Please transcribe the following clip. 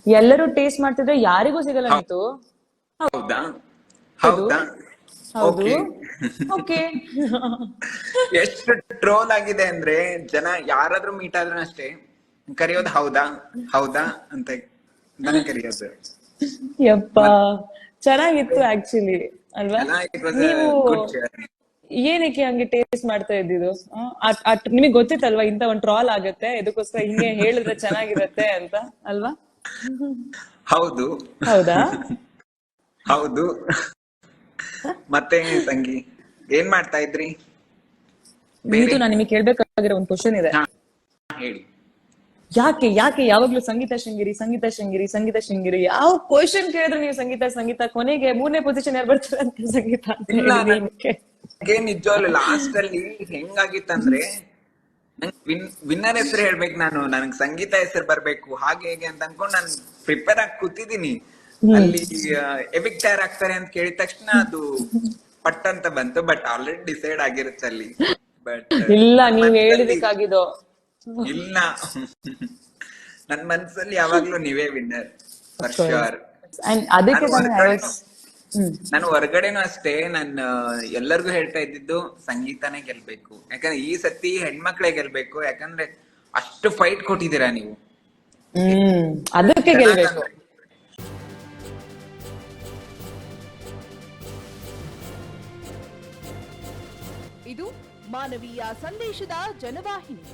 ಎಲ್ಲರೂ ಟೇಸ್ಟ್ ಮಾಡ್ತಿದ್ರೆ ಯಾರಿಗೂ ಸಿಗಲ್ಲ ನೀತು. ಹೌದಾ? ಹೌದು ಹೌದಾ? ಹೌದು. ಓಕೆ. ಓಕೆ. ಎಷ್ಟು ಟ್ರೋಲ್ ಆಗಿದೆ ಅಂದ್ರೆ ಜನ ಯಾರಾದ್ರೂ ಮೀಟ್ ಆದ್ರೂ ಅಷ್ಟೇ ಕರೆಯೋದು ಹೌದಾ ಹೌದಾ ಅಂತ ನನಗೆ ಕರೆಯೋದು. ಯಪ್ಪ, ಮತ್ ಚೆನ್ನಾಗಿತ್ತು ಆಕ್ಚುಲಿ ಅಲ್ವಾ? ಅಲ್ಲ, ಇಟ್ ವಾಸ್ ಅ ನೀವು ಗುಡ್ ಜರ್ನಿ. ಏನಕ್ಕೆ ಹಂಗೆ ಟೇಸ್ಟ್ ಮಾಡ್ತಾ ಇದ್ದಿದ್ದು? ನಿಮಗೆ ಗೊತ್ತಿತ್ತಲ್ವಾ ಇಂತ ಒಂದ್ ಟ್ರಾಲ್ ಆಗತ್ತೆ, ಇದಕ್ಕೋಸ್ಕರ ಹಿಂಗೆ ಹೇಳಿದ್ರೆ ಚೆನ್ನಾಗಿರತ್ತೆ ಅಂತ ಅಲ್ವಾ? ಹೌದು. ಹೌದಾ? ಹೌದು. ಮತ್ತೆ ತಂಗಿ ಏನ್ ಮಾಡ್ತಾ ಇದ್ರಿ ನೀತು, ಬೇರೆ? ನಾನು ನಿಮಗೆ ಕೇಳ್ಬೇಕಾಗಿರೋ ಒಂದು ಕ್ವಶನ್ ಇದೆ. ಹಾ, ಹೇಳಿ. ಯಾಕೆ ಯಾಕೆ ಯಾವಾಗ್ಲೂ ಸಂಗೀತ ಶೃಂಗೇರಿ ಸಂಗೀತ ಶೃಂಗೇರಿ ಸಂಗೀತ ಶೃಂಗೇರಿ? ಯಾವ ಕ್ವಶನ್ ಕೇಳಿದ್ರು ನೀವು ಸಂಗೀತ ಸಂಗೀತ, ಕೊನೆಗೆ 3ನೇ ಪೊಸಿಷನ್ ಯಾರು ಬರ್ತಾರೆ ಅಂತ ಸಂಗೀತ ಅಂತ ಇಲ್ಲ, ಹೇಳಿದ್ರಿ ಏನಕ್ಕೆ? ನನಗೆ ನಿಜವಾಗ್ಲು ಲಾಸ್ಟ್ ಅಲ್ಲಿ ಹೆಂಗಾಗಿತ್ತಂದ್ರೆ ವಿನ್ನರ್ ಹೆಸರು ಹೇಳ್ಬೇಕು, ನನಗ್ ಸಂಗೀತ ಹೆಸರು ಬರ್ಬೇಕು ಹಾಗೆ ಹೇಗೆ ಅಂತ ಅನ್ಕೊಂಡ್ ನಾನು ಪ್ರಿಪೇರ್ ಆಗಿ ಕೂತಿದೀನಿ. ಅಲ್ಲಿ ಎವಿಕ್ಟರ್ ಆಗ್ತಾರೆ ಅಂತ ಕೇಳಿದ ತಕ್ಷಣ ಅದು ಪಟ್ ಅಂತ ಬಂತು. ಬಟ್ ಆಲ್ರೆಡಿ ಡಿಸೈಡ್ ಆಗಿರುತ್ತೆ ಅಲ್ಲಿ. ಬಟ್ ಇಲ್ಲ, ನನ್ ನೀವ್ ಮನ್ಸಲ್ಲಿ ಹೇಳಿದಕ್ಕಾಗಿದ್ದು. ಇಲ್ಲ. ನನ್ ಮನ್ಸಲ್ಲಿ ಯಾವಾಗ್ಲೂ ನೀವೇ winner for of course. Sure. And ಅದಕ್ಕೆ ನಾನು ತಾನೇ ಐ ಹೊರಗಡೆ ವಾಸ್. ನಾನು ಹೊರಗಡೆನೂ ಅಷ್ಟೇ, ನಾನು ಎಲ್ಲರಿಗೂ ಹೇಳ್ತಾ ಇದ್ದಿದ್ದು ಸಂಗೀತನೇ ಗೆಲ್ಬೇಕು, ಯಾಕಂದ್ರೆ ಈ ಸತಿ ಹೆಣ್ಮಕ್ಳೇ ಗೆಲ್ಬೇಕು, ಯಾಕಂದ್ರೆ ಅಷ್ಟು ಫೈಟ್ ಕೊಟ್ಟಿದ್ದೀರಾ ನೀವು. ಅದಕ್ಕೆ ಗೆಲ್ಬೇಕು. ಚೆನ್ನಾಗಂದ್ರೆ ಇದು ಮಾನವೀಯ ಸಂದೇಶದ ಜನವಾಹಿನಿ.